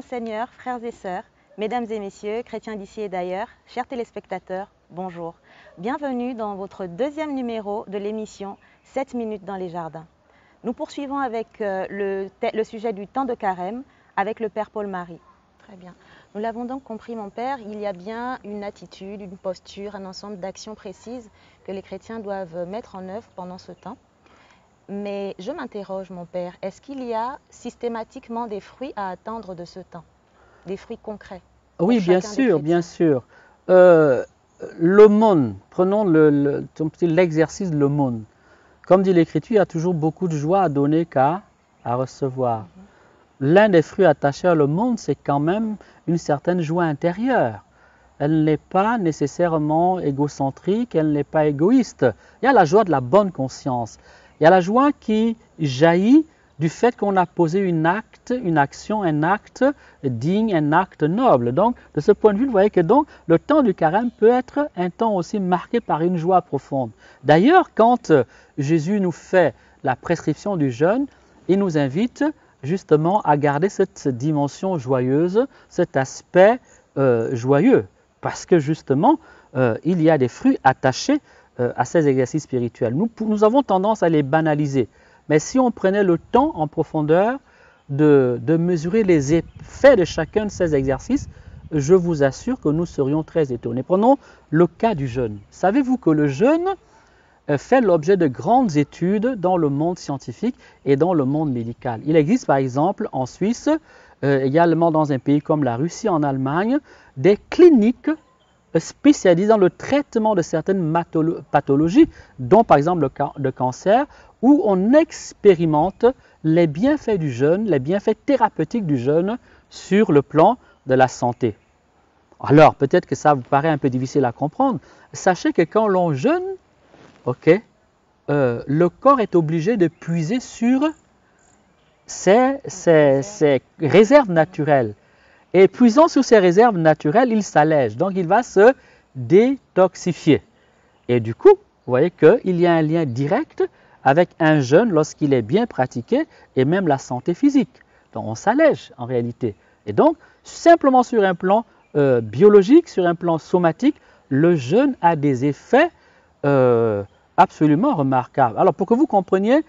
Seigneur, frères et sœurs, mesdames et messieurs, chrétiens d'ici et d'ailleurs, chers téléspectateurs, bonjour. Bienvenue dans votre deuxième numéro de l'émission 7 minutes dans les jardins. Nous poursuivons avec le sujet du temps de carême avec le Père Paul-Marie. Très bien. Nous l'avons donc compris, mon Père, il y a bien une attitude, une posture, un ensemble d'actions précises que les chrétiens doivent mettre en œuvre pendant ce temps. Mais je m'interroge, mon Père, est-ce qu'il y a systématiquement des fruits à attendre de ce temps? Des fruits concrets? Oui, bien sûr, bien sûr. L'aumône, prenons l'exercice de l'aumône. Comme dit l'Écriture, il y a toujours beaucoup de joie à donner qu'à recevoir. L'un des fruits attachés à l'aumône, c'est quand même une certaine joie intérieure. Elle n'est pas nécessairement égocentrique, elle n'est pas égoïste. Il y a la joie de la bonne conscience. Il y a la joie qui jaillit du fait qu'on a posé une action, un acte digne, un acte noble. Donc, de ce point de vue, vous voyez que donc, le temps du carême peut être un temps aussi marqué par une joie profonde. D'ailleurs, quand Jésus nous fait la prescription du jeûne, il nous invite justement à garder cette dimension joyeuse, cet aspect joyeux, parce que justement, il y a des fruits attachés à ces exercices spirituels. Nous avons tendance à les banaliser. Mais si on prenait le temps en profondeur de mesurer les effets de chacun de ces exercices, je vous assure que nous serions très étonnés. Prenons le cas du jeûne. Savez-vous que le jeûne fait l'objet de grandes études dans le monde scientifique et dans le monde médical? Il existe par exemple en Suisse, également dans un pays comme la Russie, en Allemagne, des cliniques spécialisés dans le traitement de certaines pathologies, dont par exemple le cancer, où on expérimente les bienfaits du jeûne, les bienfaits thérapeutiques du jeûne sur le plan de la santé. Alors, peut-être que ça vous paraît un peu difficile à comprendre. Sachez que quand l'on jeûne, le corps est obligé de puiser sur ses réserves naturelles. Et puisant sur ses réserves naturelles, il s'allège. Donc, il va se détoxifier. Et du coup, vous voyez qu'il y a un lien direct avec un jeûne lorsqu'il est bien pratiqué et même la santé physique. Donc, on s'allège en réalité. Et donc, simplement sur un plan biologique, sur un plan somatique, le jeûne a des effets absolument remarquables. Alors, pour que vous compreniez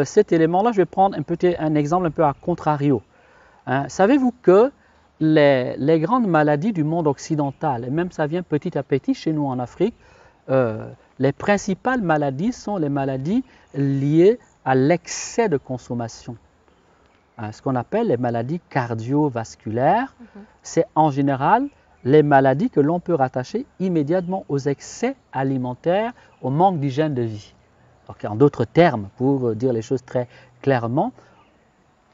cet élément-là, je vais prendre un exemple un peu à contrario. Savez-vous que les grandes maladies du monde occidental, et même ça vient petit à petit chez nous en Afrique, les principales maladies sont les maladies liées à l'excès de consommation. Ce qu'on appelle les maladies cardiovasculaires, c'est en général les maladies que l'on peut rattacher immédiatement aux excès alimentaires, au manque d'hygiène de vie. Donc, en d'autres termes, pour dire les choses très clairement,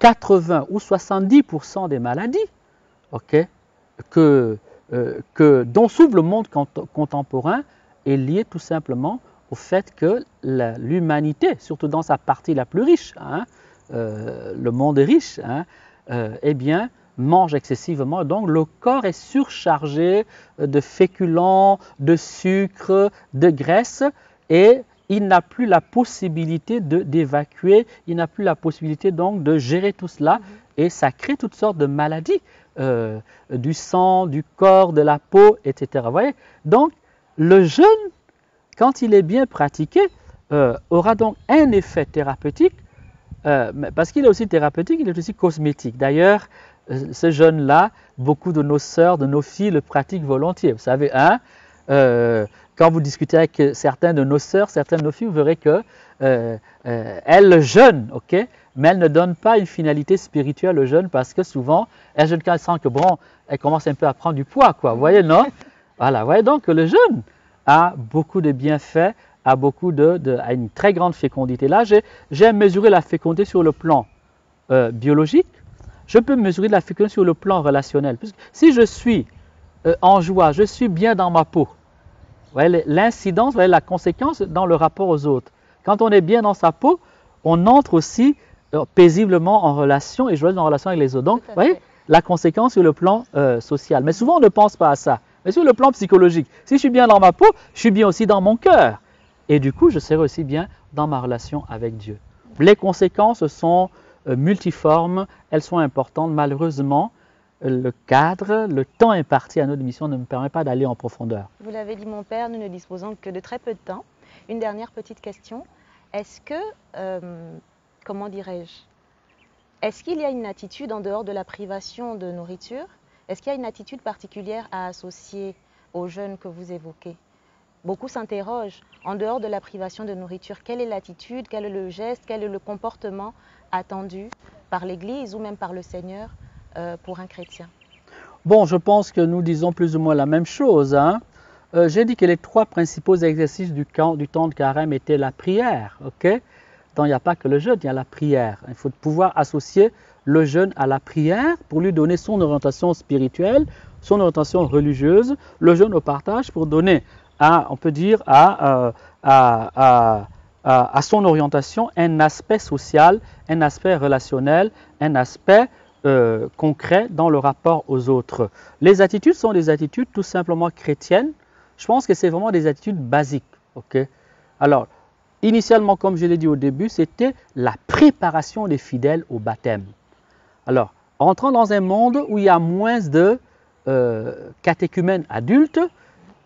80 ou 70% des maladies dont s'ouvre le monde contemporain est lié tout simplement au fait que l'humanité, surtout dans sa partie la plus riche, le monde est riche, eh bien, mange excessivement. Donc, le corps est surchargé de féculents, de sucre, de graisse, et il n'a plus la possibilité d'évacuer, il n'a plus la possibilité donc de gérer tout cela, et ça crée toutes sortes de maladies. Du sang, du corps, de la peau, etc. Vous voyez? Donc, le jeûne, quand il est bien pratiqué, aura donc un effet thérapeutique, parce qu'il est aussi thérapeutique, il est aussi cosmétique. D'ailleurs, ce jeûne-là, beaucoup de nos sœurs, de nos filles le pratiquent volontiers. Vous savez, quand vous discutez avec certaines de nos sœurs, certaines de nos filles, vous verrez qu'elles jeûnent, mais elles ne donnent pas une finalité spirituelle au jeûne parce que souvent, elles jeûnent quand elles sentent que bon, elles commencent un peu à prendre du poids, quoi. Vous voyez, non? Voilà, vous voyez donc que le jeûne a beaucoup de bienfaits, a une très grande fécondité. Là, j'ai mesuré la fécondité sur le plan biologique, je peux mesurer la fécondité sur le plan relationnel. Puisque si je suis en joie, je suis bien dans ma peau, vous voyez l'incidence, vous voyez la conséquence dans le rapport aux autres. Quand on est bien dans sa peau, on entre aussi paisiblement en relation et joyeusement en relation avec les autres. Donc, vous voyez, la conséquence sur le plan social. Mais souvent, on ne pense pas à ça. Mais sur le plan psychologique, si je suis bien dans ma peau, je suis bien aussi dans mon cœur. Et du coup, je serai aussi bien dans ma relation avec Dieu. Les conséquences sont multiformes, elles sont importantes. Malheureusement, le cadre, le temps imparti à notre mission ne me permet pas d'aller en profondeur. Vous l'avez dit, mon père, nous ne disposons que de très peu de temps. Une dernière petite question. Est-ce que, comment dirais-je, est-ce qu'il y a une attitude en dehors de la privation de nourriture? Est-ce qu'il y a une attitude particulière à associer aux jeunes que vous évoquez? Beaucoup s'interrogent, en dehors de la privation de nourriture, quelle est l'attitude, quel est le geste, quel est le comportement attendu par l'Église ou même par le Seigneur pour un chrétien? Bon, je pense que nous disons plus ou moins la même chose, hein. J'ai dit que les 3 principaux exercices du temps de carême étaient la prière, ok? Donc il n'y a pas que le jeûne, il y a la prière. Il faut pouvoir associer le jeûne à la prière pour lui donner son orientation spirituelle, son orientation religieuse, le jeûne au partage pour donner, on peut dire, à son orientation un aspect social, un aspect relationnel, un aspect concret dans le rapport aux autres. Les attitudes sont des attitudes tout simplement chrétiennes. Je pense que c'est vraiment des attitudes basiques. Okay? Alors, initialement, comme je l'ai dit au début, c'était la préparation des fidèles au baptême. Alors, entrant dans un monde où il y a moins de catéchumènes adultes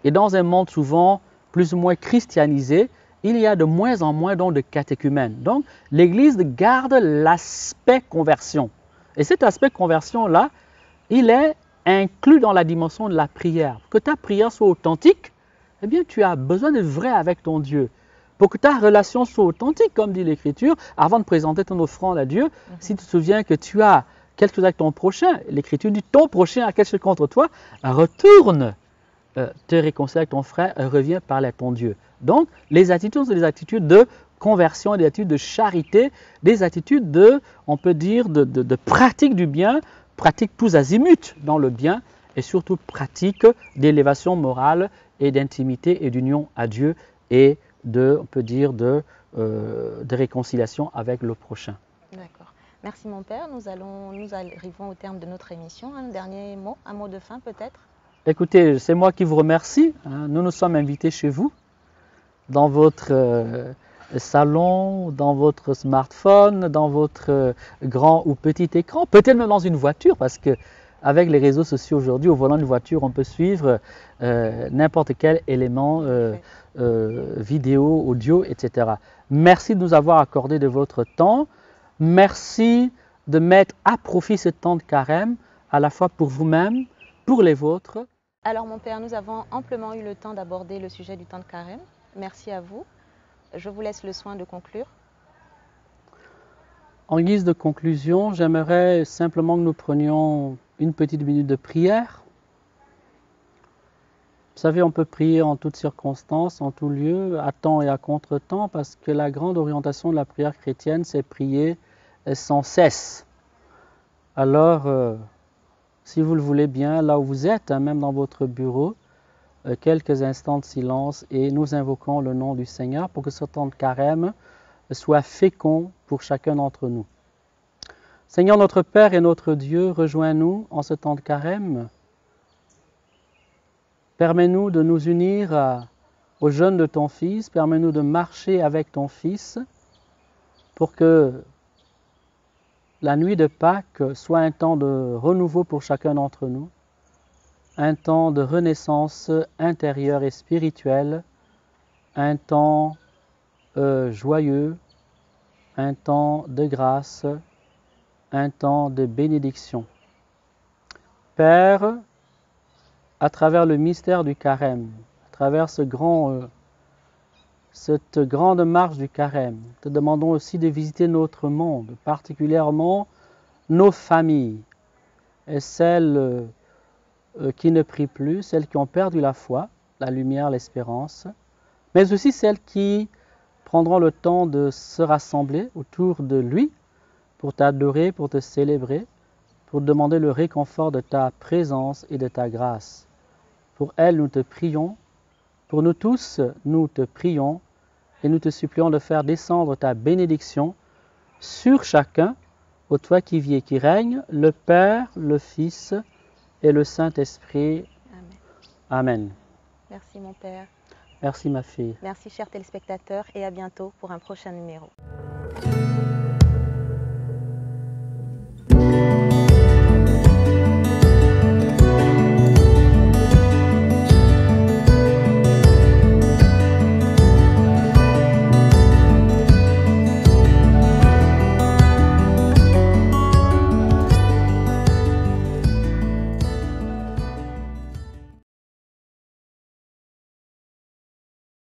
et dans un monde souvent plus ou moins christianisé, il y a de moins en moins donc de catéchumènes. Donc, l'Église garde l'aspect conversion. Et cet aspect conversion-là, il est inclus dans la dimension de la prière. Pour que ta prière soit authentique, eh bien, tu as besoin de vrai avec ton Dieu. Pour que ta relation soit authentique, comme dit l'Écriture, avant de présenter ton offrande à Dieu, si tu te souviens que tu as quelque chose avec ton prochain, l'Écriture dit ton prochain a quelque chose contre toi, retourne te réconcilier avec ton frère, reviens parler à ton Dieu. Donc, les attitudes sont des attitudes de conversion, des attitudes de charité, des attitudes de, on peut dire, de pratique du bien, pratique tous azimuts dans le bien et surtout pratique d'élévation morale et d'intimité et d'union à Dieu et de, on peut dire, de réconciliation avec le prochain. D'accord. Merci mon père. Nous arrivons au terme de notre émission. Un dernier mot, un mot de fin peut-être? Écoutez, c'est moi qui vous remercie. Nous nous sommes invités chez vous, dans votre salon, dans votre smartphone, dans votre grand ou petit écran, peut-être même dans une voiture, parce que avec les réseaux sociaux aujourd'hui, au volant d'une voiture, on peut suivre n'importe quel élément vidéo, audio, etc. Merci de nous avoir accordé de votre temps. Merci de mettre à profit ce temps de carême, à la fois pour vous-même, pour les vôtres. Alors mon père, nous avons amplement eu le temps d'aborder le sujet du temps de carême. Merci à vous. Je vous laisse le soin de conclure. En guise de conclusion, j'aimerais simplement que nous prenions une petite minute de prière. Vous savez, on peut prier en toutes circonstances, en tout lieu, à temps et à contre-temps, parce que la grande orientation de la prière chrétienne, c'est prier sans cesse. Alors, si vous le voulez bien, là où vous êtes, même dans votre bureau, quelques instants de silence et nous invoquons le nom du Seigneur pour que ce temps de carême soit fécond pour chacun d'entre nous. Seigneur notre Père et notre Dieu, rejoins-nous en ce temps de carême. Permets-nous de nous unir au jeûne de ton Fils, permets-nous de marcher avec ton Fils pour que la nuit de Pâques soit un temps de renouveau pour chacun d'entre nous, un temps de renaissance intérieure et spirituelle, un temps joyeux, un temps de grâce, un temps de bénédiction. Père, à travers le mystère du carême, à travers cette grande marche du carême, te demandons aussi de visiter notre monde, particulièrement nos familles et celles qui ne prient plus, celles qui ont perdu la foi, la lumière, l'espérance, mais aussi celles qui prendront le temps de se rassembler autour de lui pour t'adorer, pour te célébrer, pour demander le réconfort de ta présence et de ta grâce. Pour elles, nous te prions. Pour nous tous, nous te prions et nous te supplions de faire descendre ta bénédiction sur chacun, ô toi qui vis et qui règnes, le Père, le Fils et le Saint-Esprit. Amen. Amen. Merci mon père. Merci ma fille. Merci chers téléspectateurs et à bientôt pour un prochain numéro.